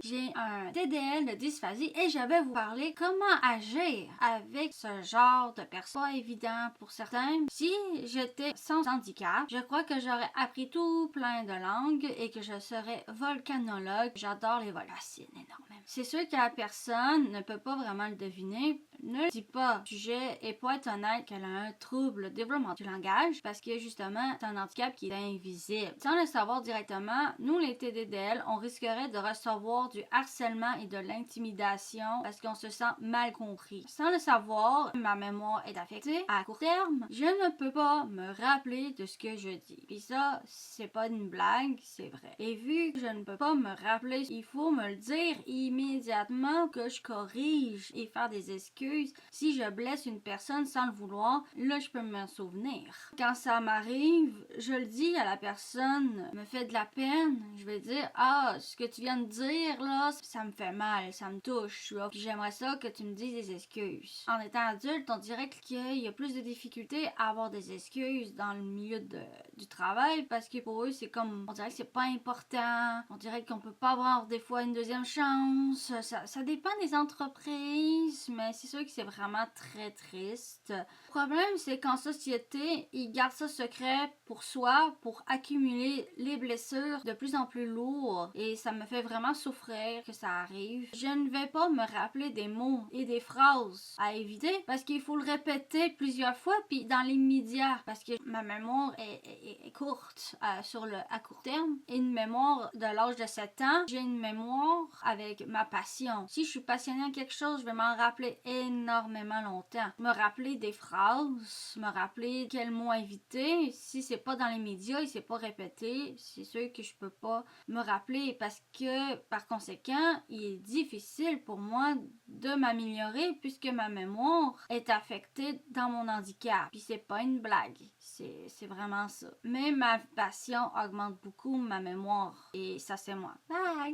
j'ai un TDL de dysphasie et je vais vous parler comment agir avec ce genre de personnes. Pas évident pour certains. Si j'étais sans handicap, je crois que j'aurais appris tout plein de langues et que je serais volcanologue. J'adore les vols. Fascine énormément. C'est sûr que la personne ne peut pas vraiment le deviner. Ne le dit pas au sujet et pour être honnête qu'elle a un trouble de développement du langage parce que justement c'est un handicap qui est invisible. Sans le savoir directement, nous les TDDL, on risquerait de recevoir du harcèlement et de l'intimidation parce qu'on se sent mal compris. Sans le savoir, ma mémoire est affectée. À court terme, je ne peux pas me rappeler de ce que je dis. Puis ça, c'est pas une blague, c'est vrai. Et vu que je ne peux pas me rappeler, il faut me le dire immédiatement que je corrige et faire des excuses. Si je blesse une personne sans le vouloir, là je peux m'en souvenir. Quand ça m'arrive, je le dis à la personne, me fait de la peine, je vais dire ah, ce que tu viens de dire là, ça me fait mal, ça me touche, là. Puis j'aimerais ça que tu me dises des excuses. En étant adulte, on dirait qu'il y a plus de difficultés à avoir des excuses dans le milieu du travail parce que pour eux c'est comme, on dirait que c'est pas important, on dirait qu'on peut pas avoir des fois une deuxième chance. Ça dépend des entreprises, mais c'est sûr que c'est vraiment très triste. Le problème, c'est qu'en société, ils gardent ça secret pour soi, pour accumuler les blessures de plus en plus lourdes. Et ça me fait vraiment souffrir que ça arrive. Je ne vais pas me rappeler des mots et des phrases à éviter parce qu'il faut le répéter plusieurs fois, puis dans les médias, parce que ma mémoire est courte à court terme. Et une mémoire de l'âge de 7 ans, j'ai une mémoire avec ma passion. Si je suis passionnée à quelque chose, je vais m'en rappeler énormément longtemps. Me rappeler des phrases, me rappeler quel mot éviter. Si c'est pas dans les médias et c'est pas répété, c'est sûr que je peux pas me rappeler parce que par conséquent, il est difficile pour moi de m'améliorer puisque ma mémoire est affectée dans mon handicap. Puis c'est pas une blague, c'est vraiment ça. Mais ma passion augmente beaucoup ma mémoire et ça c'est moi. Bye!